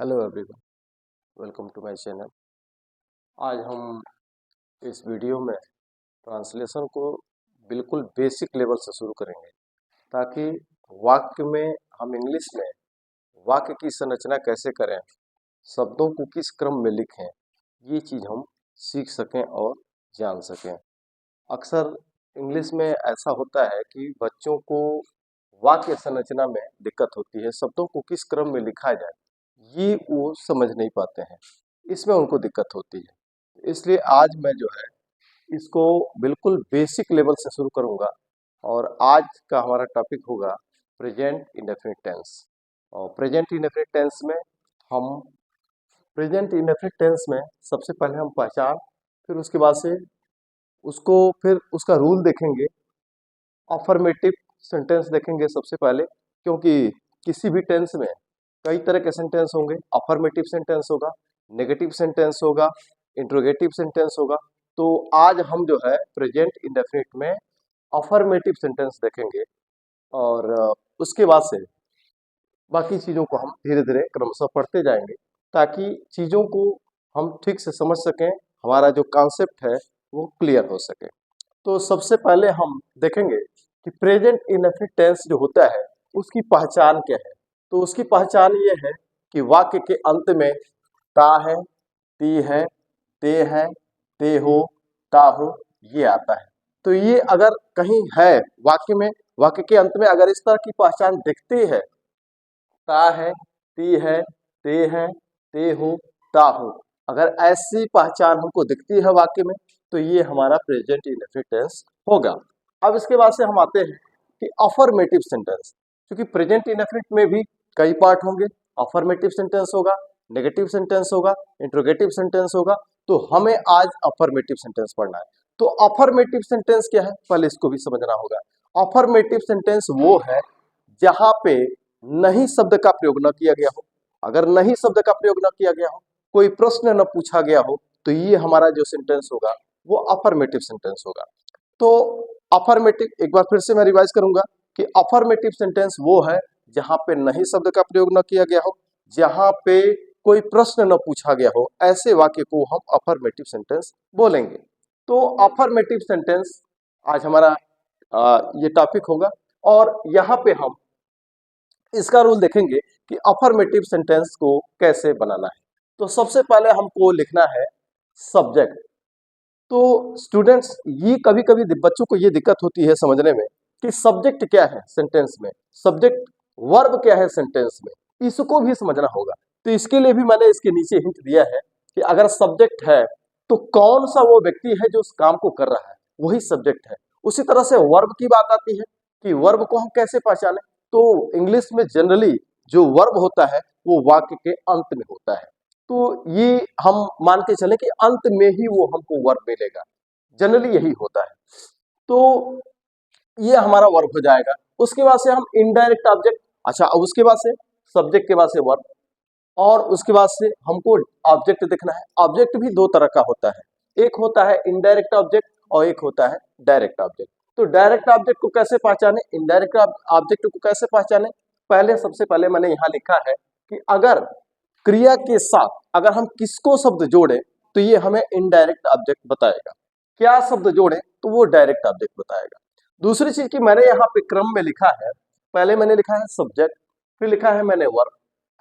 Hello everyone, welcome to my channel. आज हम इस वीडियो में ट्रांसलेशन को बिल्कुल बेसिक लेवल से शुरू करेंगे ताकि वाक्य में हम इंग्लिश में वाक्य की संरचना कैसे करें, शब्दों को किस क्रम में लिखें, ये चीज़ हम सीख सकें और जान सकें। अक्सर इंग्लिश में ऐसा होता है कि बच्चों को वाक्य संरचना में दिक्कत होती है, शब्दों को किस क्रम में लिखा जाए ये वो समझ नहीं पाते हैं, इसमें उनको दिक्कत होती है। इसलिए आज मैं जो है इसको बिल्कुल बेसिक लेवल से शुरू करूंगा और आज का हमारा टॉपिक होगा प्रेजेंट इंडेफिनिट टेंस। और प्रेजेंट इंडेफिनिट टेंस में हम प्रेजेंट इंडेफिनिट टेंस में सबसे पहले हम पहचान, फिर उसके बाद से फिर उसका रूल देखेंगे, अफर्मेटिव सेंटेंस देखेंगे सबसे पहले, क्योंकि किसी भी टेंस में कई तरह के सेंटेंस होंगे। अफर्मेटिव सेंटेंस होगा, नेगेटिव सेंटेंस होगा, इंट्रोगेटिव सेंटेंस होगा। तो आज हम जो है प्रेजेंट इंडेफिनिट में अफर्मेटिव सेंटेंस देखेंगे और उसके बाद से बाकी चीज़ों को हम धीरे धीरे क्रमशः पढ़ते जाएंगे ताकि चीज़ों को हम ठीक से समझ सकें, हमारा जो कॉन्सेप्ट है वो क्लियर हो सके। तो सबसे पहले हम देखेंगे कि प्रेजेंट इंडेफिनिट टेंस जो होता है उसकी पहचान क्या है। तो उसकी पहचान ये है कि वाक्य के अंत में ता है, ती है, ते हो, ता हो, ये आता है। तो ये अगर कहीं है वाक्य में, वाक्य के अंत में अगर इस तरह की पहचान दिखती है, ता है, ती है, ते हो, ता हो, अगर ऐसी पहचान हमको दिखती है वाक्य में तो ये हमारा प्रेजेंट इंडेफिनिट टेंस होगा। अब इसके बाद से हम आते हैं कि अफर्मेटिव सेंटेंस, क्योंकि प्रेजेंट इंडेफिनिट में भी कई पार्ट होंगे। अफर्मेटिव सेंटेंस होगा, नेगेटिव सेंटेंस होगा, इंट्रोगेटिव सेंटेंस होगा। तो हमें आज अफर्मेटिव सेंटेंस पढ़ना है। तो अफर्मेटिव सेंटेंस क्या है, पहले इसको भी समझना होगा। अफर्मेटिव सेंटेंस वो है जहां पे नहीं शब्द का प्रयोग न किया गया हो। अगर नहीं शब्द का प्रयोग न किया गया हो, कोई प्रश्न न पूछा गया हो, तो ये हमारा जो सेंटेंस होगा वो अफर्मेटिव सेंटेंस होगा। तो अफर्मेटिव, एक बार फिर से मैं रिवाइज करूंगा कि अफर्मेटिव सेंटेंस वो है जहां पे नहीं शब्द का प्रयोग न किया गया हो, जहां पे कोई प्रश्न न पूछा गया हो, ऐसे वाक्य को हम अफर्मेटिव सेंटेंस बोलेंगे। तो अफर्मेटिव सेंटेंस आज हमारा ये टॉपिक होगा और यहाँ पे हम इसका रूल देखेंगे कि अफर्मेटिव सेंटेंस को कैसे बनाना है। तो सबसे पहले हमको लिखना है सब्जेक्ट। तो स्टूडेंट्स, ये कभी कभी बच्चों को ये दिक्कत होती है समझने में कि सब्जेक्ट क्या है सेंटेंस में, सब्जेक्ट वर्ब क्या है सेंटेंस में, इसको भी समझना होगा। तो इसके लिए भी मैंने इसके नीचे हिंट दिया है कि अगर सब्जेक्ट है तो कौन सा वो व्यक्ति है जो उस काम को कर रहा है, वही सब्जेक्ट है। उसी तरह से वर्ब की बात आती है कि वर्ब को हम कैसे पहचाने। तो इंग्लिश में जनरली जो वर्ब होता है वो वाक्य के अंत में होता है। तो ये हम मान के चले कि अंत में ही वो हमको वर्ब मिलेगा, जनरली यही होता है। तो ये हमारा वर्ब हो जाएगा। उसके बाद से हम इनडायरेक्ट ऑब्जेक्ट, अच्छा अब उसके बाद से सब्जेक्ट के बाद से वर्ब, और उसके बाद से हमको ऑब्जेक्ट देखना है। ऑब्जेक्ट भी दो तरह का होता है, एक होता है इनडायरेक्ट ऑब्जेक्ट और एक होता है डायरेक्ट ऑब्जेक्ट। तो डायरेक्ट ऑब्जेक्ट को कैसे पहचाने, इनडायरेक्ट ऑब्जेक्ट को कैसे पहचाने, पहले सबसे पहले मैंने यहाँ लिखा है कि अगर क्रिया के साथ अगर हम किसको शब्द जोड़े तो ये हमें इनडायरेक्ट ऑब्जेक्ट बताएगा, क्या शब्द जोड़े तो वो डायरेक्ट ऑब्जेक्ट बताएगा। दूसरी चीज की मैंने यहाँ पे क्रम में लिखा है, पहले मैंने लिखा है सब्जेक्ट, फिर लिखा है मैंने वर्ब।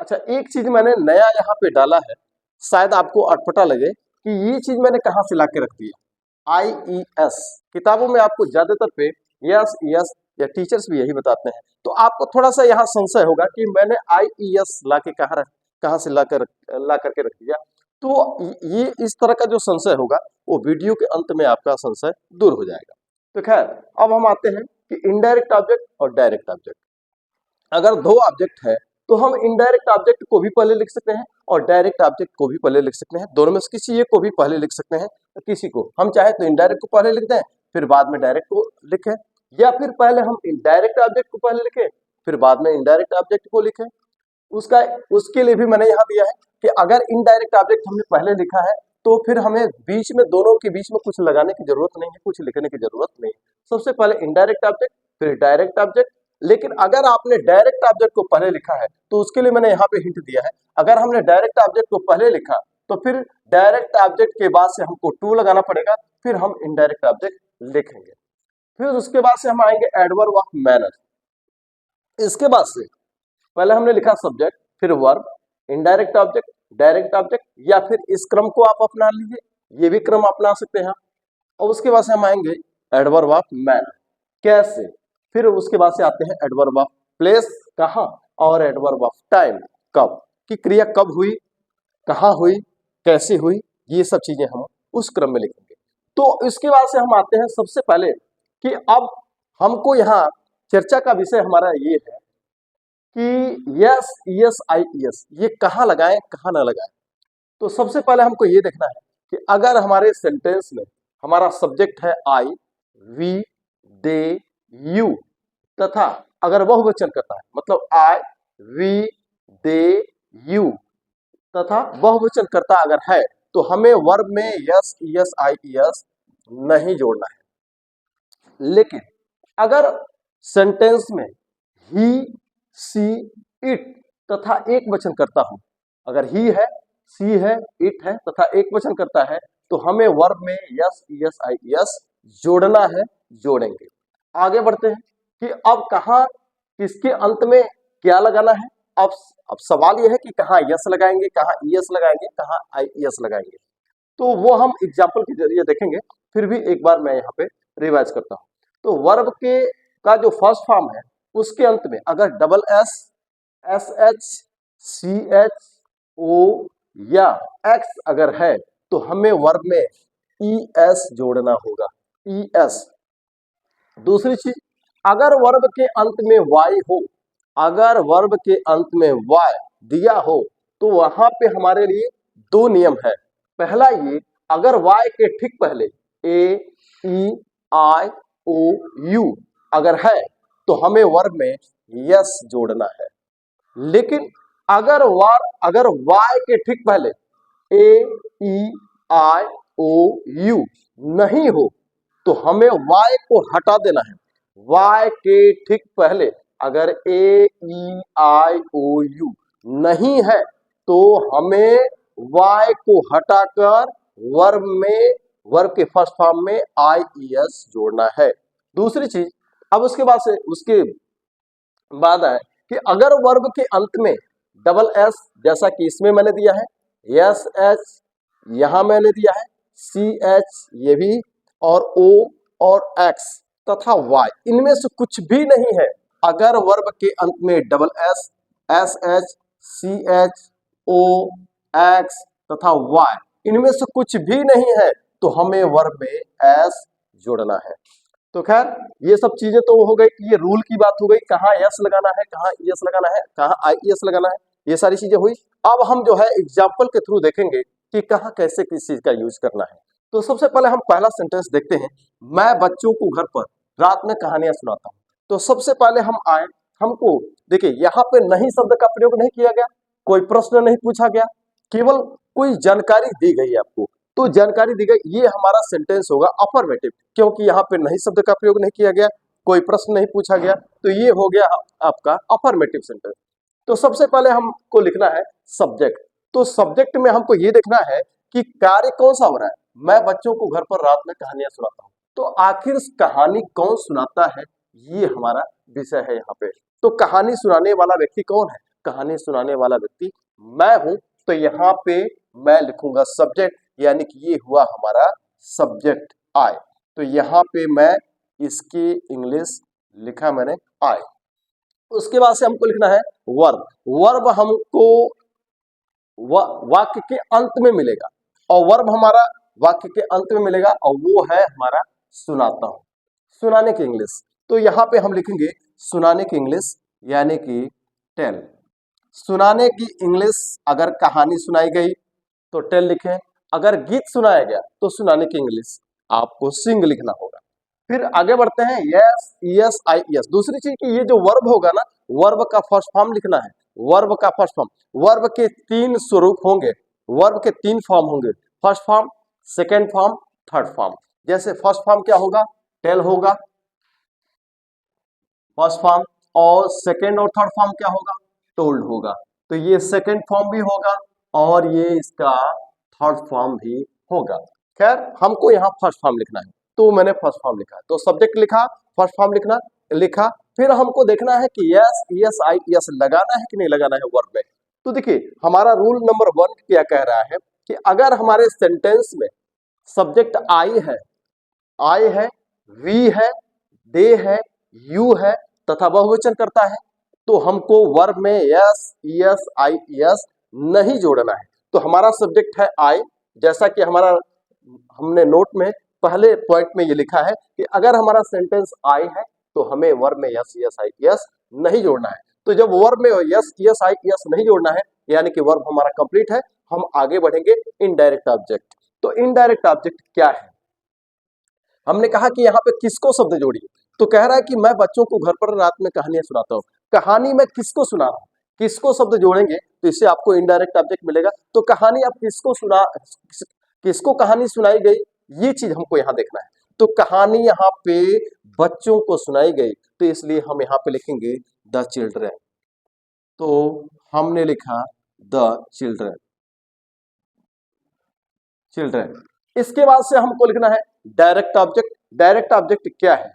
अच्छा, एक चीज मैंने नया यहाँ पे डाला है, शायद आपको अटपटा लगे कि ये चीज मैंने कहाँ से ला के रख दिया, IES। किताबों में आपको ज्यादातर पे यस यस या टीचर्स भी यही बताते हैं, तो आपको थोड़ा सा यहाँ संशय होगा कि मैंने IES ला के कहाँ से ला करके रख दिया। तो ये इस तरह का जो संशय होगा वो वीडियो के अंत में आपका संशय दूर हो जाएगा। तो खैर, अब हम आते हैं कि इनडायरेक्ट ऑब्जेक्ट और डायरेक्ट ऑब्जेक्ट। अगर दो ऑब्जेक्ट है तो हम इनडायरेक्ट ऑब्जेक्ट को भी पहले लिख सकते हैं और डायरेक्ट ऑब्जेक्ट को भी पहले लिख सकते हैं। दोनों में से किसी एक को भी पहले लिख सकते हैं, किसी को हम चाहे तो इनडायरेक्ट को पहले लिख दें फिर बाद में डायरेक्ट को लिखें, या फिर पहले हम इनडायरेक्ट ऑब्जेक्ट को पहले लिखें फिर बाद में इनडायरेक्ट ऑब्जेक्ट को लिखें। उसका उसके लिए भी मैंने यहाँ दिया है कि अगर इनडायरेक्ट ऑब्जेक्ट हमने पहले लिखा है तो फिर हमें बीच में, दोनों के बीच में कुछ लगाने की जरूरत नहीं है, कुछ लिखने की जरूरत नहीं है। सबसे पहले इनडायरेक्ट ऑब्जेक्ट फिर डायरेक्ट ऑब्जेक्ट लेकिन अगर आपने डायरेक्ट ऑब्जेक्ट को पहले लिखा है तो उसके लिए मैंने यहाँ पे हिंट दिया है। अगर हमने डायरेक्ट ऑब्जेक्ट को पहले लिखा तो फिर डायरेक्ट ऑब्जेक्ट के बाद से हमको टू लगाना पड़ेगा, फिर हम इनडायरेक्ट ऑब्जेक्ट लिखेंगे। फिर उसके बाद से हम आएंगे एडवर्ब ऑफ मैनर। इसके बाद से पहले हमने लिखा सब्जेक्ट, फिर verb, indirect object, direct object, या फिर इस क्रम को आप अपना लीजिए, ये भी क्रम अपना सकते हैं। और उसके बाद से हम आएंगे एडवर्ब ऑफ मैनर। कैसे? फिर उसके बाद से आते हैं एडवर्ब ऑफ प्लेस, कहाँ, और एडवर्ब ऑफ टाइम, कब, कि क्रिया कब हुई, कहाँ हुई, कैसे हुई, ये सब चीजें हम उस क्रम में लिखेंगे। तो इसके बाद से हम आते हैं सबसे पहले कि अब हमको यहाँ चर्चा का विषय हमारा ये है कि यस, यस, आई, यस, ये कहाँ लगाएं, कहाँ ना लगाएं। तो सबसे पहले हमको ये देखना है कि अगर हमारे सेंटेंस में हमारा सब्जेक्ट है आई, वी, दे, यू, तथा अगर बहुवचन करता है, मतलब आई, वी, दे, यू, तथा बहुवचन करता अगर है, तो हमें वर्ब में यस, यस, आई, यस नहीं जोड़ना है। लेकिन अगर सेंटेंस में ही, सी, इट तथा एक वचन करता हूं, अगर ही है, सी है, इट है तथा एक वचन करता है, तो हमें वर्ब में यस, यस, आई, यस जोड़ना है, जोड़ेंगे। आगे बढ़ते हैं कि अब कहाँ, किसके अंत में क्या लगाना है। अब सवाल यह है कि कहाँ यस लगाएंगे, कहाँ ईएस लगाएंगे, कहाँ आई ईएस लगाएंगे। तो वो हम एग्जाम्पल के जरिए देखेंगे। फिर भी एक बार मैं यहाँ पे रिवाइज करता हूँ। तो वर्ब के का जो फर्स्ट फॉर्म है उसके अंत में अगर double S, S H, C H, O या एक्स अगर है, तो हमें वर्ब में ई एस जोड़ना होगा, ई एस। दूसरी चीज, अगर वर्ब के अंत में वाई हो, अगर वर्ब के अंत में वाई दिया हो, तो वहां पे हमारे लिए दो नियम है। पहला ये, अगर वाई के ठीक पहले ए, ई, आई, ओ, यू अगर है, तो हमें वर्ब में यस जोड़ना है। लेकिन अगर वाई के ठीक पहले ए, ई, आई, ओ, यू नहीं हो, तो हमें वाई को हटा देना है। वाई के ठीक पहले अगर ए, ई, आई, ओ, यू नहीं है, तो हमें वाई को हटाकर वर्ब के फर्स्ट फॉर्म में आई ई एस जोड़ना है। दूसरी चीज, अब उसके बाद है कि अगर वर्ब के अंत में डबल एस, जैसा कि इसमें मैंने दिया है, एस एच यहां मैंने दिया है, सी एच ये भी, और ओ और एक्स तथा वाई, इनमें से कुछ भी नहीं है। अगर वर्ब के अंत में double S, S H, C H, O, X तथा वाई, इनमें से कुछ भी नहीं है, तो हमें वर्ब में एस जोड़ना है। तो खैर ये सब चीजें तो हो गई, ये रूल की बात हो गई, कहाँ यस लगाना है, कहाँ ईएस लगाना है, कहाँ आईईएस लगाना है, ये सारी चीजें हुई। अब हम जो है एग्जाम्पल के थ्रू देखेंगे कि कहाँ कैसे किस चीज का यूज करना है। तो सबसे पहले हम पहला सेंटेंस देखते हैं, मैं बच्चों को घर पर रात में कहानियां सुनाता हूँ। तो सबसे पहले हम आए, हमको देखिए यहाँ पे नहीं शब्द का प्रयोग नहीं किया गया, कोई प्रश्न नहीं पूछा गया, केवल कोई जानकारी दी गई आपको। तो जानकारी दी गई, ये हमारा सेंटेंस होगा अफर्मेटिव, क्योंकि यहाँ पे नहीं शब्द का प्रयोग नहीं किया गया, कोई प्रश्न नहीं पूछा गया, तो ये हो गया आपका अफर्मेटिव सेंटेंस। तो सबसे पहले हमको लिखना है सब्जेक्ट। तो सब्जेक्ट में हमको ये देखना है कि कार्य कौन सा हो रहा है, मैं बच्चों को घर पर रात में कहानियां सुनाता हूँ। तो आखिर कहानी कौन सुनाता है, ये हमारा विषय है यहाँ पे। तो कहानी सुनाने वाला व्यक्ति कौन है, कहानी सुनाने वाला व्यक्ति मैं हूं। तो यहाँ पे मैं लिखूंगा सब्जेक्ट, यानी कि ये हुआ हमारा सब्जेक्ट आई। तो यहाँ पे मैं इसकी इंग्लिश लिखा मैंने आई। उसके बाद से हमको लिखना है वर्ब। वर्ब हमको वाक्य के अंत में मिलेगा, और वर्ब हमारा वाक्य के अंत में मिलेगा, और वो है हमारा सुनाता हूं, सुनाने की इंग्लिश। तो यहाँ पे हम लिखेंगे सुनाने की इंग्लिश, यानी कि टेल। सुनाने की इंग्लिश, अगर कहानी सुनाई गई तो टेल लिखें, अगर गीत सुनाया गया तो सुनाने की इंग्लिश आपको सिंग लिखना होगा। फिर आगे बढ़ते हैं, यस, यस, आई, यस। दूसरी चीज कि ये जो वर्ब होगा ना, वर्ब का फर्स्ट फॉर्म लिखना है। वर्ब का फर्स्ट फॉर्म, वर्ब के तीन स्वरूप होंगे, वर्ब के तीन फॉर्म होंगे, first form, second form, third form. जैसे फर्स्ट फॉर्म क्या होगा, टेल होगा फर्स्ट फॉर्म, और सेकेंड और थर्ड फॉर्म क्या होगा, टोल्ड होगा। तो ये सेकेंड फॉर्म भी होगा और ये इसका थर्ड फॉर्म भी होगा। खैर हमको यहाँ फर्स्ट फॉर्म लिखना है, तो मैंने फर्स्ट फॉर्म लिखा, तो सब्जेक्ट लिखा, फर्स्ट फॉर्म लिखा। फिर हमको देखना है कि यस यस आई यस लगाना है कि नहीं लगाना है वर्ब में। तो देखिए हमारा रूल नंबर 1 क्या कह रहा है कि अगर हमारे सेंटेंस में सब्जेक्ट आई है, वी है, दे है, यू है तथा बहुवचन करता है, तो हमको वर्ब में यस यस आई यस नहीं जोड़ना है। तो हमारा सब्जेक्ट है आई, जैसा कि हमने नोट में पहले पॉइंट में ये लिखा है कि अगर हमारा सेंटेंस आई है तो हमें वर्ब में यस यस आई यस नहीं जोड़ना है। तो जब वर्ब में यस यस आई यस नहीं जोड़ना है यानी कि वर्ब हमारा कंप्लीट है, हम आगे बढ़ेंगे इनडायरेक्ट ऑब्जेक्ट। तो इनडायरेक्ट ऑब्जेक्ट क्या है, हमने कहा कि यहाँ पे किसको शब्द जोड़िए, तो कह रहा है कि मैं बच्चों को घर पर रात में कहानियां सुनाता हूँ। कहानी मैं किसको सुना रहा हूँ, किसको शब्द जोड़ेंगे तो इससे आपको इनडायरेक्ट ऑब्जेक्ट मिलेगा। तो कहानी आप किसको कहानी सुनाई गई, ये चीज हमको यहाँ देखना है। तो कहानी यहाँ पे बच्चों को सुनाई गई, तो इसलिए हम यहाँ पे लिखेंगे द चिल्ड्रन। तो हमने लिखा द चिल्ड्रन, इसके बाद से हमको लिखना है डायरेक्ट ऑब्जेक्ट। डायरेक्ट ऑब्जेक्ट क्या है,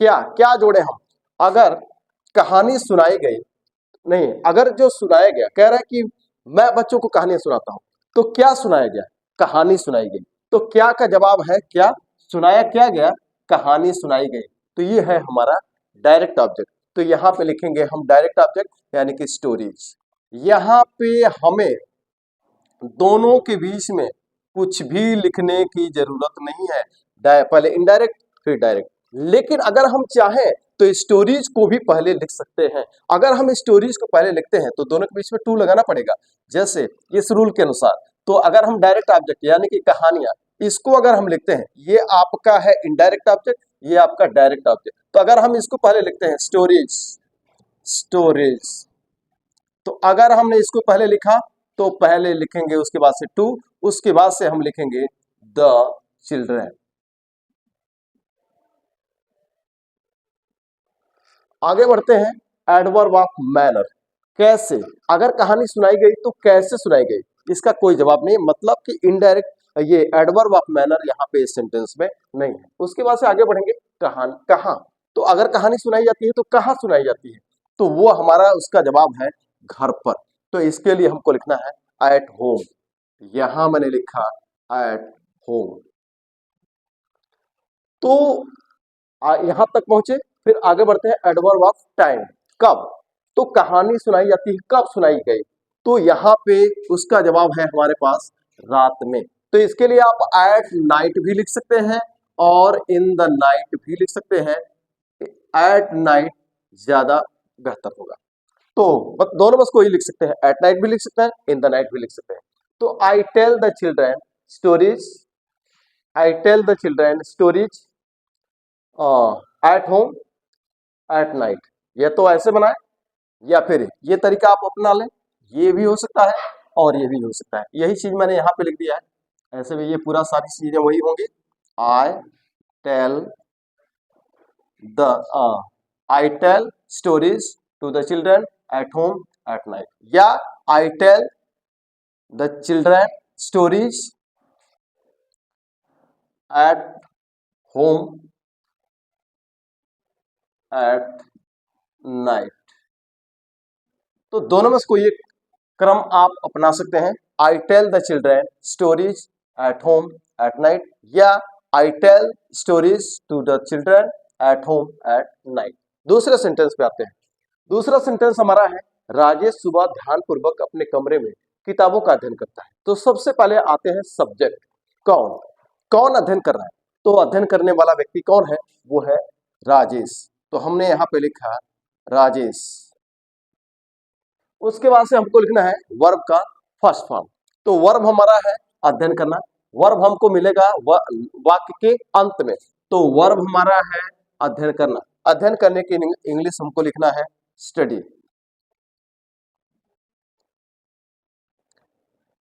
क्या क्या जोड़े हम, अगर कहानी सुनाई गई, नहीं अगर जो सुनाया गया, कह रहा है कि मैं बच्चों को कहानियां सुनाता हूं, तो क्या सुनाया गया, कहानी सुनाई गई। तो क्या का जवाब है क्या, सुनाया क्या गया, कहानी सुनाई गई। तो ये है हमारा डायरेक्ट ऑब्जेक्ट। तो यहाँ पे लिखेंगे हम डायरेक्ट ऑब्जेक्ट यानी कि स्टोरीज। यहाँ पे हमें दोनों के बीच में कुछ भी लिखने की जरूरत नहीं है, पहले इनडायरेक्ट फिर डायरेक्ट। लेकिन अगर हम चाहें तो स्टोरीज को भी पहले लिख सकते हैं। अगर हम स्टोरीज को पहले लिखते हैं तो दोनों के बीच में टू लगाना पड़ेगा। जैसे इस रूल के अनुसार, तो अगर हम डायरेक्ट ऑब्जेक्ट यानी कि कहानियां, इसको अगर हम लिखते हैं, ये आपका है इनडायरेक्ट ऑब्जेक्ट, ये आपका डायरेक्ट ऑब्जेक्ट। तो अगर हम इसको पहले लिखते हैं स्टोरीज, तो अगर हमने इसको पहले लिखा तो पहले लिखेंगे उसके बाद से टू, उसके बाद से हम लिखेंगे द चिल्ड्रन। आगे बढ़ते हैं, एडवर्ब ऑफ मैनर। कैसे, अगर कहानी सुनाई गई तो कैसे सुनाई गई, इसका कोई जवाब नहीं, मतलब कि इनडायरेक्ट ये एडवर्ब ऑफ मैनर यहाँ पे इस सेंटेंस में नहीं है। उसके बाद से आगे बढ़ेंगे, कहां, तो अगर कहानी सुनाई जाती है तो कहाँ सुनाई जाती है, तो वो हमारा उसका जवाब है घर पर। तो इसके लिए हमको लिखना है एट होम। यहां मैंने लिखा एट होम। तो यहां तक पहुंचे, फिर आगे बढ़ते हैं एडवर्ब ऑफ टाइम। कब, तो कहानी सुनाई जाती है कब सुनाई गई, तो यहाँ पे उसका जवाब है हमारे पास रात में। तो इसके लिए आप एट नाइट भी लिख सकते हैं और इन द नाइट भी लिख सकते हैं। एट नाइट ज्यादा बेहतर होगा, तो दोनों बस को ही लिख सकते हैं, एट नाइट भी लिख सकते हैं, इन द नाइट भी लिख सकते हैं। तो I tell the children stories, I tell the children stories at home at night. ये तो ऐसे बनाए, या फिर ये तरीका आप अपना लें, ये भी हो सकता है और ये भी हो सकता है। यही चीज मैंने यहाँ पे लिख दिया है, ऐसे में ये पूरा सारी चीजें वही होंगी। I tell the I tell stories to the children at home at night, या I tell the children stories at home at night. तो दोनों में से कोई एक क्रम आप अपना सकते हैं, I tell the children stories at home at night, या I tell stories to the children at home at night. दूसरे सेंटेंस पे आते हैं। दूसरा सेंटेंस हमारा है, राजेश सुबह ध्यानपूर्वक अपने कमरे में किताबों का अध्ययन करता है। तो सबसे पहले आते हैं सब्जेक्ट, कौन कौन अध्ययन कर रहा है, तो अध्ययन करने वाला व्यक्ति कौन है, वो है राजेश। तो हमने यहाँ पे लिखा राजेश। उसके बाद से हमको लिखना है वर्ब का फर्स्ट फॉर्म। तो वर्ब हमारा है अध्ययन करना, वर्ब हमको मिलेगा वाक्य के अंत में। तो वर्ब हमारा है अध्ययन करना, अध्ययन करने की इंग्लिश हमको लिखना है स्टडी।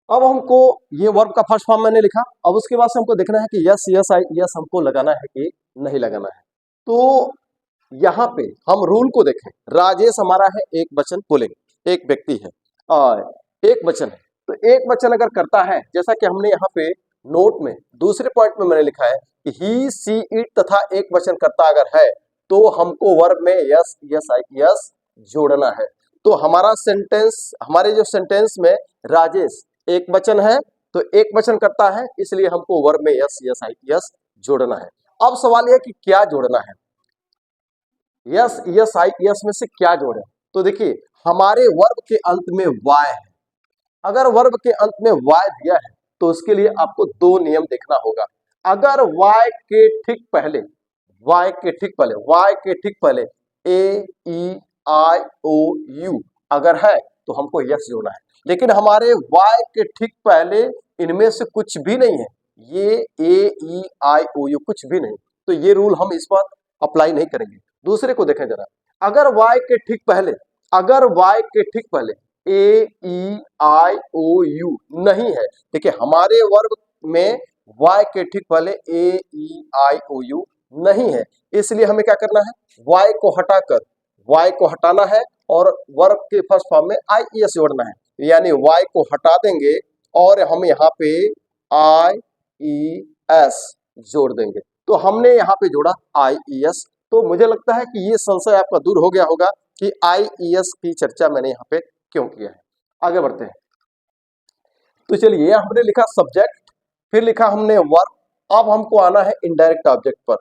अब हमको ये वर्ब का फर्स्ट फॉर्म मैंने लिखा, अब उसके बाद से हमको देखना है कि यस यस आई यस हमको लगाना है कि नहीं लगाना है। तो यहाँ पे हम रूल को देखें, राजेश हमारा है एक वचन पुल्लिंग, एक व्यक्ति है और एक वचन है। तो एक वचन अगर करता है, जैसा कि हमने यहाँ पे नोट में दूसरे पॉइंट में मैंने लिखा है कि ही सी इट तथा एक वचन करता अगर है तो हमको वर्ब में यस यस आई यस जोड़ना है। तो हमारा सेंटेंस, हमारे जो सेंटेंस में राजेश एक वचन है तो एक वचन करता है, इसलिए हमको वर्ब में यस यस आई यस जोड़ना है। अब सवाल यह कि क्या जोड़ना है, यस यस आई यस में से क्या जोड़े। तो देखिए हमारे वर्ब के अंत में वाय है, अगर वर्ब के अंत में वाय दिया है तो उसके लिए आपको दो नियम देखना होगा। अगर वाय के ठीक पहले, वाय के ठीक पहले, वाय के ठीक पहले ए ई आई ओ यू अगर है तो हमको यस जोड़ना है, लेकिन हमारे वाय के ठीक पहले इनमें से कुछ भी नहीं है, ये ए ई आई ओ यू कुछ भी नहीं, तो ये रूल हम इस पर अप्लाई नहीं करेंगे। दूसरे को देखें जरा, अगर वाय के ठीक पहले, अगर वाय के ठीक पहले ए ई आई ओ यू नहीं है, देखिए हमारे वर्ब में वाय के ठीक पहले ए ई आई ओ यू नहीं है, इसलिए हमें क्या करना है, वाय को हटाकर, वाय को हटाना है और वर्ब के फर्स्ट फॉर्म में आई ई एस जोड़ना है, यानी वाय को हटा देंगे और हम यहाँ पे आई ई एस जोड़ देंगे। तो हमने यहाँ पे जोड़ा आई ई एस। तो मुझे लगता है कि ये संशय आपका दूर हो गया होगा कि आई ई एस की चर्चा मैंने यहाँ पे क्यों किया है। आगे बढ़ते हैं। तो चलिए हमने लिखा सब्जेक्ट, फिर लिखा हमने वर्ब, अब हमको आना है इनडायरेक्ट ऑब्जेक्ट पर।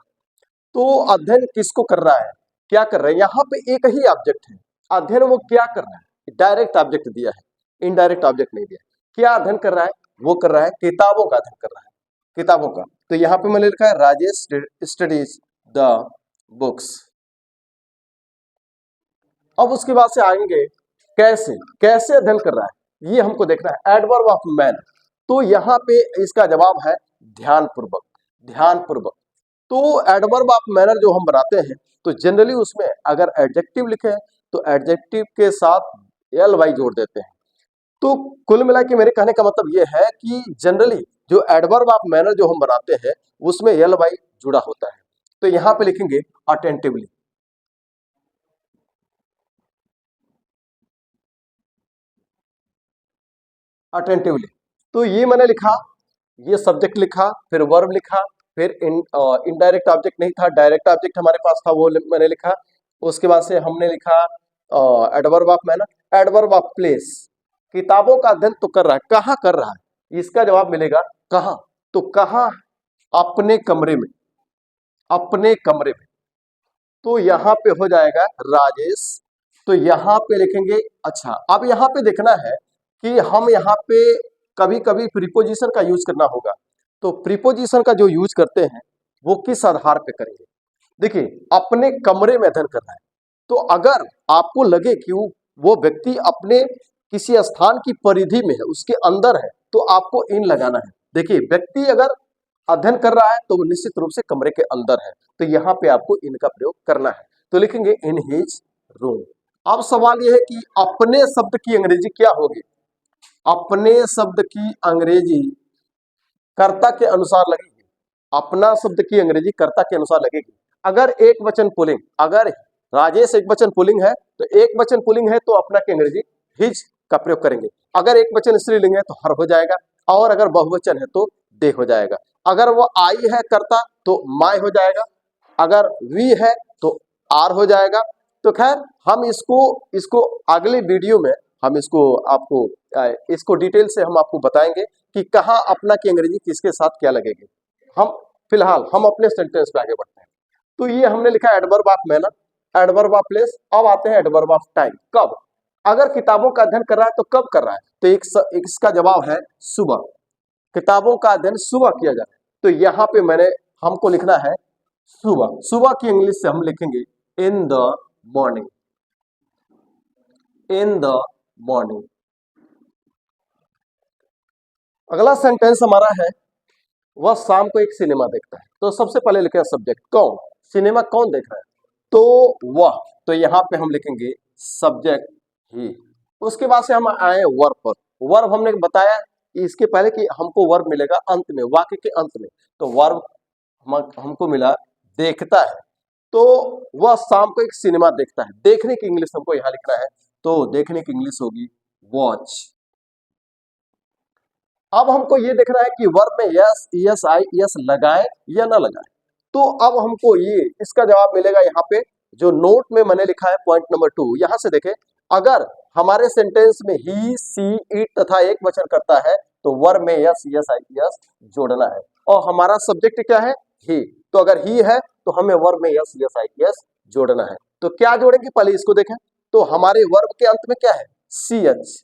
तो अध्ययन किसको कर रहा है, क्या कर रहा है, यहाँ पे एक ही ऑब्जेक्ट है, अध्ययन वो क्या कर रहा है, डायरेक्ट ऑब्जेक्ट दिया है, इनडायरेक्ट ऑब्जेक्ट नहीं दिया। क्या अध्ययन कर रहा है, वो कर रहा है किताबों का अध्ययन कर रहा है, किताबों का। तो यहाँ पे मैंने लिखा है राजेश स्टडीज द बुक्स। अब उसके बाद से आएंगे कैसे, कैसे अध्ययन कर रहा है, ये हमको देखना है। एडवर्ब ऑफ मैनर, तो यहाँ पे इसका जवाब है ध्यानपूर्वक, ध्यानपूर्वक। तो एडवर्ब ऑफ मैनर जो हम बनाते हैं तो जनरली उसमें अगर एडजेक्टिव लिखे तो एडजेक्टिव के साथ एल वाई जोड़ देते हैं। तो कुल मिला के मेरे कहने का मतलब यह है कि जनरली जो एडवर्ब ऑफ मैनर जो हम बनाते हैं उसमें एल वाई जुड़ा होता है। तो यहाँ पे लिखेंगे अटेंटिवली, अटेंटिवली। तो ये मैंने लिखा, ये सब्जेक्ट लिखा, फिर वर्ब लिखा, फिर इनडायरेक्ट ऑब्जेक्ट नहीं था, डायरेक्ट ऑब्जेक्ट हमारे पास था, वो मैंने लिखा। उसके बाद से हमने लिखा adverb of manner, adverb of place, किताबों का अध्ययन तो कर रहा है, कहाँ कर रहा है, इसका जवाब मिलेगा कहाँ। तो कहाँ, अपने कमरे में, अपने कमरे में। तो यहाँ पे हो जाएगा राजेश। तो यहाँ पे लिखेंगे, अच्छा अब यहाँ पे देखना है कि हम यहाँ पे कभी कभी प्रीपोजिशन का यूज करना होगा। तो प्रीपोजिशन का जो यूज करते हैं वो किस आधार पे करेंगे, देखिए अपने कमरे में अध्ययन करना है। तो अगर आपको लगे कि वो व्यक्ति अपने किसी स्थान की परिधि में है, उसके अंदर है, तो आपको इन लगाना है। देखिए व्यक्ति अगर अध्ययन कर रहा है तो वो निश्चित रूप से कमरे के अंदर है, तो यहाँ पे आपको इनका प्रयोग करना है। तो लिखेंगे इन हिज रूम। अब सवाल यह है कि अपने शब्द की अंग्रेजी क्या होगी, अपने शब्द की अंग्रेजी कर्ता के अनुसार लगेगी, अपना शब्द की अंग्रेजी कर्ता के अनुसार लगेगी। अगर एक वचन पुल्लिंग, अगर राजेश एक वचन पुल्लिंग है तो एक वचन पुल्लिंग है तो अपना की अंग्रेजी हिज का प्रयोग करेंगे। अगर एक वचन स्त्रीलिंग है तो हर हो जाएगा, और अगर बहुवचन है तो दे हो जाएगा। अगर वो आई है कर्ता तो माय हो जाएगा, अगर वी है तो आर हो जाएगा। तो खैर हम इसको इसको अगले वीडियो में हम इसको आपको इसको डिटेल से हम आपको बताएंगे कि कहाँ अपना की अंग्रेजी किसके साथ क्या लगेगी। हम फिलहाल हम अपने सेंटेंस पे आगे बढ़ते हैं। तो ये हमने लिखा adverb of manner, adverb of place. अब आते हैं एडवर्ब ऑफ टाइम, कब, अगर किताबों का अध्ययन कर रहा है तो कब कर रहा है, तो इसका जवाब है सुबह, किताबों का अध्ययन सुबह किया जाए। तो यहाँ पे मैंने हमको लिखना है सुबह, सुबह की इंग्लिश से हम लिखेंगे in the morning, in the morning. अगला सेंटेंस हमारा है वह शाम को एक सिनेमा देखता है। तो सबसे पहले लिखे सब्जेक्ट, कौन, सिनेमा कौन देख रहा है, तो वह। तो यहाँ पे हम लिखेंगे सब्जेक्ट ही। उसके बाद से हम आए वर्ब पर। वर्ब हमने बताया इसके पहले कि हमको वर्ब मिलेगा अंत में, वाक्य के अंत में। तो वर्ब हमको मिला देखता है, तो वह शाम को एक सिनेमा देखता है। देखने की इंग्लिश हमको यहां लिखना है, तो देखने की इंग्लिश होगी वॉच। अब हमको ये देखना है कि वर्ब में यस यस आई यस लगाए या ना लगाए। तो अब हमको ये इसका जवाब मिलेगा यहाँ पे, जो नोट में मैंने लिखा है पॉइंट नंबर 2। यहां से देखें, अगर हमारे सेंटेंस में ही सी इट तथा एक वचन करता है तो वर्ब में यस यस आई यस जोड़ना है। और हमारा सब्जेक्ट क्या है? ही। तो अगर ही है तो हमें वर्ब में यस यस आई यस जोड़ना है। तो क्या जोड़ेंगे, पहले इसको देखें। तो हमारे वर्ब के अंत में क्या है? C H.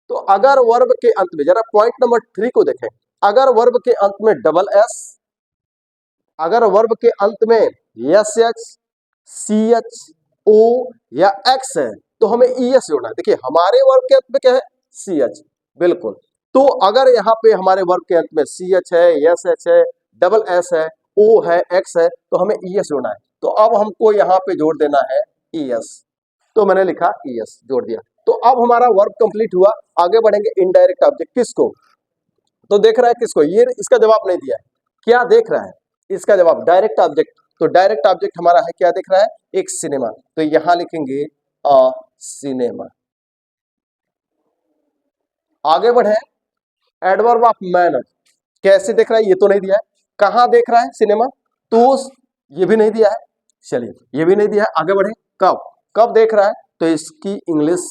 तो अगर वर्ब के अंत में, जरा पॉइंट नंबर 3 को देखें, अगर वर्ब के अंत में डबल एस, अगर वर्ब के अंत में S H, C H, O या एक्स है तो हमें ई एस जोड़ना है। देखिए हमारे वर्ब के अंत में क्या है? C H. बिल्कुल। तो अगर यहाँ पे हमारे वर्ब के अंत में सी एच है, एस एच है, डबल एस है, ओ है, एक्स है, तो हमें ई एस जोड़ना है। तो अब हमको यहाँ पे जोड़ देना है ई एस। तो मैंने लिखा ई एस, जोड़ दिया। तो अब हमारा वर्ब कंप्लीट हुआ। आगे बढ़ेंगे इनडायरेक्ट ऑब्जेक्ट किसको, तो देख रहा है किसको, ये इसका जवाब नहीं दिया है। क्या देख रहा है? इसका जवाब डायरेक्ट ऑब्जेक्ट। तो डायरेक्ट ऑब्जेक्ट हमारा है, क्या देख रहा है? एक सिनेमा। तो यहां लिखेंगे अ सिनेमा। आगे बढ़े, एडवर्ब ऑफ मैनर कैसे देख रहा है, ये तो नहीं दिया है। कहां देख रहा है सिनेमा, तो ये भी नहीं दिया है। चलिए ये भी नहीं दिया है। आगे बढ़े, कब, कब देख रहा है, तो इसकी इंग्लिश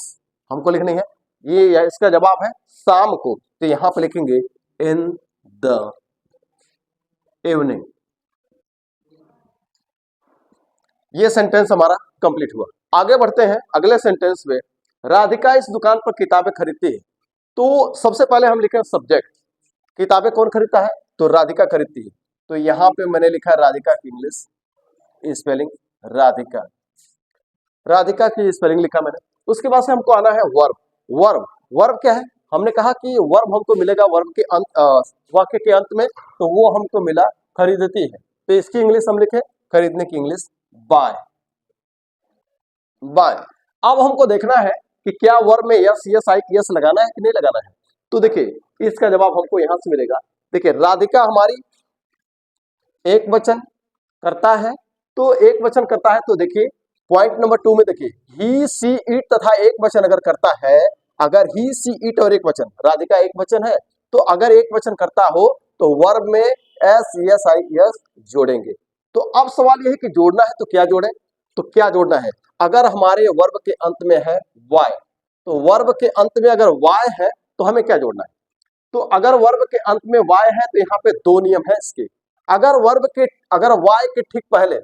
हमको लिखनी है। ये इसका जवाब है शाम को। तो यहां पे लिखेंगे इन द इवनिंग। ये सेंटेंस हमारा कंप्लीट हुआ। आगे बढ़ते हैं अगले सेंटेंस में। राधिका इस दुकान पर किताबें खरीदती है। तो सबसे पहले हम लिखें सब्जेक्ट, किताबें कौन खरीदता है, तो राधिका खरीदती है। तो यहां पे मैंने लिखा राधिका की इंग्लिश स्पेलिंग राधिका, राधिका की स्पेलिंग लिखा मैंने। उसके बाद से हमको आना है वर्ब। वर्ब, वर्ब क्या है? हमने कहा कि वर्ब हमको मिलेगा वर्ब के अंत, वाक्य के अंत में। तो वो हमको मिला खरीदती है। तो इसकी इंग्लिश हम लिखे खरीदने की इंग्लिश बाय, बाय। अब हमको देखना है कि क्या वर्ब में यस यस आई यस लगाना है कि नहीं लगाना है। तो देखिए इसका जवाब हमको यहां से मिलेगा। देखिए राधिका हमारी एक वचन करता है, तो एक वचन करता है। तो देखिए पॉइंट नंबर 2 में देखिए, ही सी इट तथा एक वचन अगर करता है, अगर ही सी इट और एक वचन, राधिका एक वचन है, तो अगर एक वचन करता हो तो वर्ब में एस यस आई यस जोड़ेंगे। तो अब सवाल यह है कि जोड़ना है तो क्या जोड़ें, तो क्या जोड़ना है? अगर हमारे वर्ब के अंत में है वाई, तो वर्ब के अंत में अगर वाई है तो हमें क्या जोड़ना है? तो अगर वर्ब के अंत में वाई है तो यहाँ पे दो नियम है इसके। अगर वर्ब के, अगर वाई के ठीक पहले,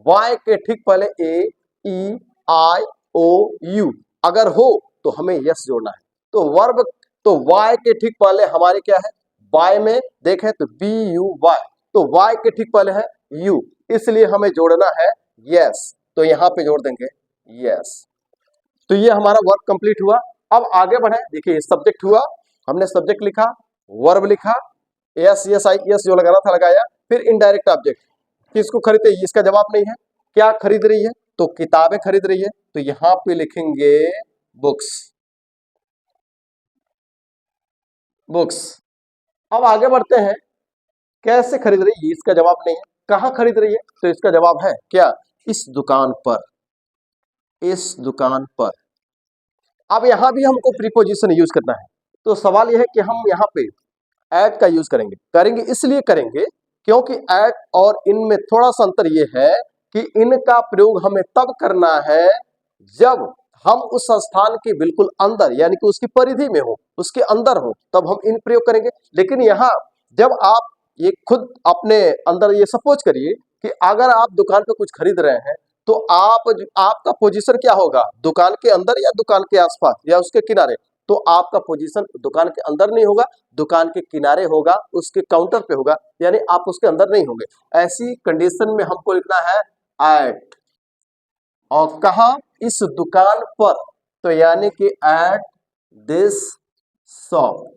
वाई के ठीक पहले ए ई आई ओ यू अगर हो तो हमें यस जोड़ना है। तो वर्ब, तो वाई के ठीक पहले हमारे क्या है, वाई में देखें तो बी यू वाई, तो वाई के ठीक पहले है यू, इसलिए हमें जोड़ना है यस। तो यहां पे जोड़ देंगे यस। तो ये हमारा वर्ब कंप्लीट हुआ। अब आगे बढ़े, देखिए सब्जेक्ट हुआ, हमने सब्जेक्ट लिखा, वर्ब लिखा, यस यस आई यस जो लगाना था लगाया। फिर इनडायरेक्ट ऑब्जेक्ट, किसको खरीदते, इसका जवाब नहीं है। क्या खरीद रही है, तो किताबें खरीद रही है। तो यहां पे लिखेंगे बुक्स, बुक्स। अब आगे बढ़ते हैं, कैसे खरीद रही है, इसका जवाब नहीं है। कहां खरीद रही है, तो इसका जवाब है क्या, इस दुकान पर, इस दुकान पर। अब यहां भी हमको प्रीपोजिशन यूज करना है। तो सवाल यह है कि हम यहाँ पे एट का यूज करेंगे, करेंगे इसलिए करेंगे क्योंकि एट और इन में थोड़ा सा अंतर यह है कि इनका प्रयोग हमें तब करना है जब हम उस स्थान के बिल्कुल अंदर, यानी कि उसकी परिधि में हो, उसके अंदर हो, तब हम इन प्रयोग करेंगे। लेकिन यहाँ जब आप ये खुद अपने अंदर, ये सपोज करिए कि अगर आप दुकान पे कुछ खरीद रहे हैं, तो आपका पोजीशन क्या होगा, दुकान के अंदर या दुकान के आसपास या उसके किनारे। तो आपका पोजीशन दुकान के अंदर नहीं होगा, दुकान के किनारे होगा, उसके काउंटर पे होगा, यानी आप उसके अंदर नहीं होंगे। ऐसी कंडीशन में हमको लिखना है एट, और कहा, इस दुकान पर, तो यानी कि एट दिस शॉप।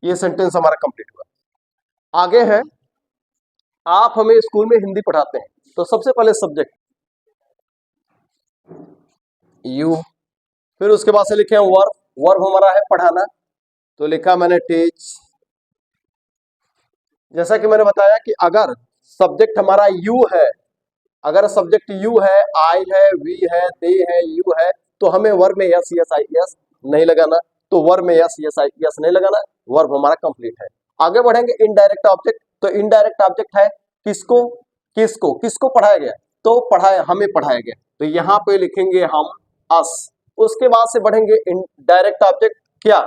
ये सेंटेंस हमारा कंप्लीट हुआ। आगे है, आप हमें स्कूल में हिंदी पढ़ाते हैं। तो सबसे पहले सब्जेक्ट यू, फिर उसके बाद से लिखे हैं वर्ब, वर्ब हमारा है पढ़ाना। तो लिखा मैंने टीच। जैसा कि मैंने बताया कि अगर सब्जेक्ट हमारा यू है, अगर सब्जेक्ट यू है, आई है, वी है, दे है, यू है, तो हमें वर्ब में एस एस आई एस नहीं लगाना, तो वर्ब में एस एस आई एस नहीं लगाना, वर्ब हमारा कंप्लीट है। आगे बढ़ेंगे इनडायरेक्ट ऑब्जेक्ट। तो इनडायरेक्ट ऑब्जेक्ट है किसको, किसको किसको पढ़ाया गया, तो पढ़ाया, हमें पढ़ाया गया, तो यहाँ पे लिखेंगे हम अस। उसके बाद से बढ़ेंगे इनडायरेक्ट ऑब्जेक्ट, क्या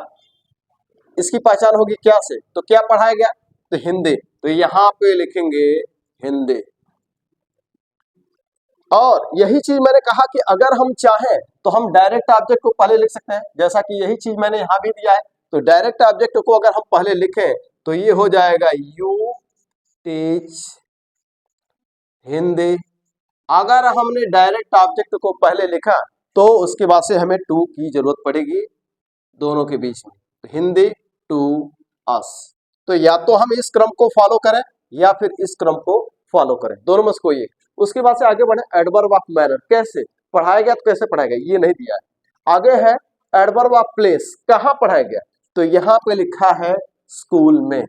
इसकी पहचान होगी क्या से, तो क्या पढ़ाया गया, तो हिंदी, तो यहाँ पे लिखेंगे हिंदी। और यही चीज मैंने कहा कि अगर हम चाहें तो हम डायरेक्ट ऑब्जेक्ट को पहले लिख सकते हैं, जैसा कि यही चीज मैंने यहां भी दिया है। तो डायरेक्ट ऑब्जेक्ट को अगर हम पहले लिखें तो ये हो जाएगा यू टीच हिंदी। अगर हमने डायरेक्ट ऑब्जेक्ट को पहले लिखा तो उसके बाद से हमें टू की जरूरत पड़ेगी दोनों के बीच में, तो हिंदी टू अस। तो या तो हम इस क्रम को फॉलो करें या फिर इस क्रम को फॉलो करें, दोनों में से कोई एक। उसके बाद से आगे बढ़े एडवर्ब ऑफ मैनर, कैसे पढ़ाया गया, तो कैसे पढ़ाया गया ये नहीं दिया है। आगे है एडवर्ब ऑफ प्लेस, कहाँ पढ़ाया गया, तो यहाँ पे लिखा है स्कूल में।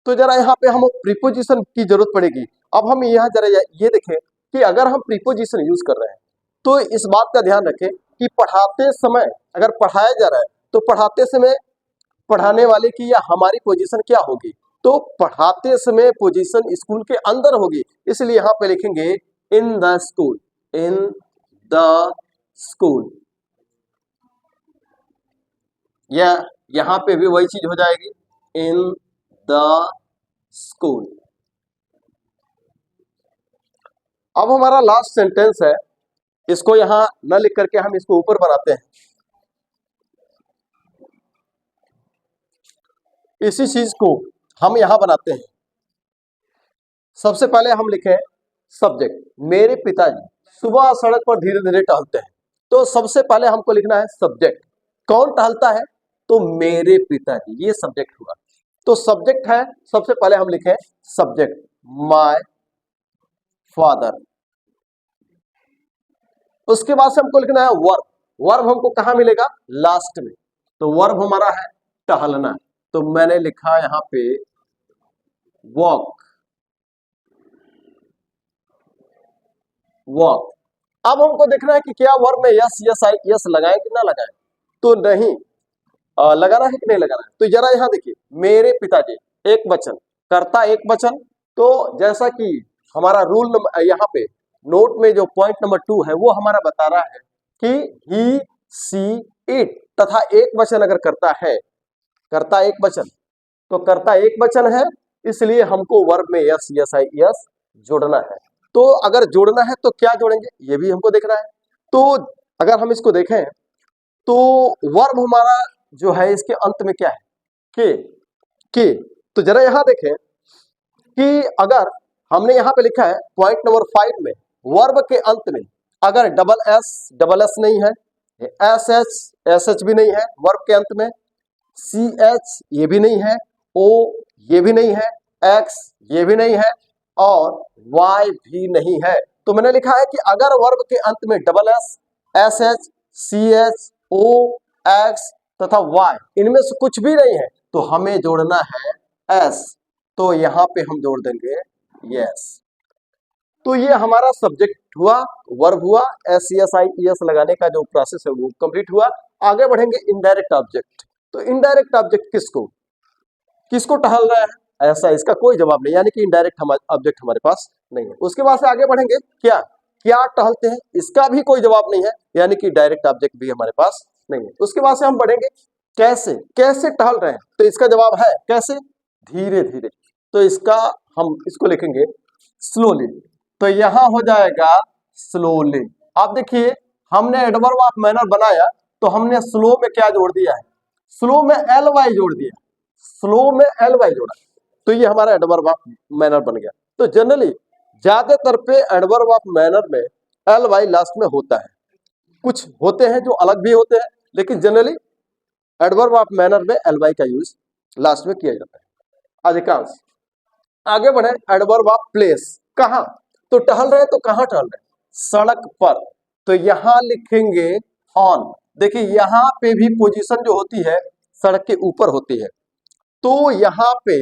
तो जरा यहाँ पे हम प्रीपोजिशन की जरूरत पड़ेगी। अब हम यहाँ जरा ये देखें कि अगर हम प्रीपोजिशन यूज कर रहे हैं तो इस बात का ध्यान रखें कि पढ़ाते समय अगर पढ़ाया जा रहा है तो पढ़ाते समय पढ़ाने वाले की या हमारी पोजीशन क्या होगी, तो पढ़ाते समय पोजीशन स्कूल के अंदर होगी, इसलिए यहाँ पे लिखेंगे in the school, in the school. या यहाँ पे भी वही चीज हो जाएगी इन द स्कूल। अब हमारा लास्ट सेंटेंस है, इसको यहां न लिख करके हम इसको ऊपर बनाते हैं। इसी चीज को हम यहां बनाते हैं। सबसे पहले हम लिखें सब्जेक्ट, मेरे पिताजी सुबह सड़क पर धीरे धीरे टहलते हैं। तो सबसे पहले हमको लिखना है सब्जेक्ट, कौन टहलता है, तो मेरे पिताजी, ये सब्जेक्ट हुआ। तो सब्जेक्ट है, सबसे पहले हम लिखें सब्जेक्ट माय फादर। उसके बाद से हमको लिखना है वर्ब, वर्ब हमको कहां मिलेगा, लास्ट में। तो वर्ब हमारा है टहलना, तो मैंने लिखा यहां पे वॉक, वॉक। अब हमको देखना है कि क्या वर्ब में यस यस आई यस लगाए कि ना लगाए, तो नहीं लगाना है कि नहीं लगाना है। तो जरा यहां देखिए मेरे पिताजी एक वचन, कर्ता एक वचन, तो जैसा कि हमारा रूल नंबर यहाँ पे नोट में जो पॉइंट नंबर 2 है वो हमारा बता रहा है कि ही सी इट, तथा एक वचन अगर करता है, कर्ता एक वचन, तो कर्ता एक वचन है, इसलिए हमको वर्ब में यस यस आई यस जोड़ना है। तो अगर जोड़ना है तो क्या जोड़ेंगे ये भी हमको देखना है। तो अगर हम इसको देखें तो वर्ब हमारा जो है इसके अंत में क्या है, के। तो जरा यहां देखें कि अगर हमने यहां पे लिखा है पॉइंट नंबर 5 में वर्ब के अंत में अगर डबल एस नहीं है, एस एच भी नहीं है वर्ब के अंत में, सी एच ये भी नहीं है, ओ ये भी नहीं है, एक्स ये भी नहीं है, और वाई भी नहीं है। तो मैंने लिखा है कि अगर वर्ब के अंत में double S H, C H, O, X तथा वाई इनमें से कुछ भी नहीं है तो हमें जोड़ना है एस, तो यहां पे हम जोड़ देंगे यस। तो ये हमारा सब्जेक्ट हुआ, वर्ब हुआ, एस एस आई एस लगाने का जो प्रोसेस है वो कंप्लीट हुआ। आगे बढ़ेंगे इनडायरेक्ट ऑब्जेक्ट। तो इनडायरेक्ट ऑब्जेक्ट किसको किसको टहल रहा है, ऐसा इसका कोई जवाब नहीं, यानी कि इनडायरेक्ट ऑब्जेक्ट हमारे पास नहीं है। उसके बाद से आगे बढ़ेंगे क्या क्या टहलते हैं, इसका भी कोई जवाब नहीं है, यानी कि डायरेक्ट ऑब्जेक्ट भी हमारे पास नहीं है। उसके बाद से हम बढ़ेंगे कैसे कैसे टहल रहे हैं, तो इसका जवाब है कैसे, धीरे धीरे, तो इसका हम इसको लिखेंगे स्लोली, तो यहां हो जाएगा स्लोली। आप देखिए हमने एडवर्ब ऑफ मैनर बनाया तो हमने स्लो में क्या जोड़ दिया है, स्लो में एल वाई जोड़ दिया, स्लो में एल वाई जोड़ा, तो ये हमारा एडवर्ब ऑफ मैनर बन गया। तो जनरली ज्यादातर पे एडवर्ब ऑफ मैनर में एल वाई लास्ट में होता है, कुछ होते हैं जो अलग भी होते हैं, लेकिन जनरली एडवर्ब ऑफ मैनर में एल वाई का यूज लास्ट में किया जाता है अधिकांश। आगे बढ़े एडवर्ब ऑफ प्लेस, कहां, तो टहल रहे तो कहां टहल रहे, सड़क पर, तो यहां लिखेंगे ऑन। देखिए यहां पे भी पोजीशन जो होती है सड़क के ऊपर होती है, तो यहां पे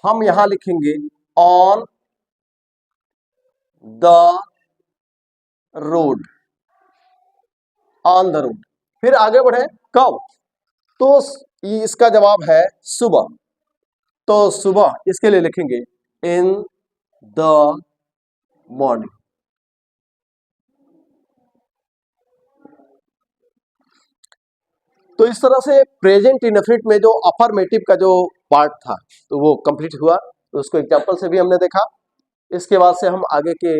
हम यहां लिखेंगे on the road, on the road. फिर आगे बढ़े, कब, तो इसका जवाब है सुबह। तो सुबह इसके लिए लिखेंगे इन द मॉर्निंग। तो इस तरह से प्रेजेंट इंडेफिनिट में जो अफर्मेटिव का जो पार्ट था तो वो कंप्लीट हुआ, तो उसको एग्जांपल से भी हमने देखा। इसके बाद से हम आगे के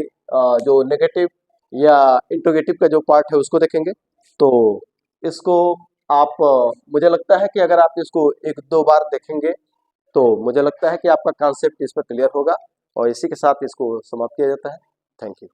जो नेगेटिव या इंट्रोगेटिव का जो पार्ट है उसको देखेंगे। तो इसको आप मुझे लगता है कि अगर आप इसको एक दो बार देखेंगे तो मुझे लगता है कि आपका कॉन्सेप्ट इस पर क्लियर होगा, और इसी के साथ इसको समाप्त किया जाता है। Thank you.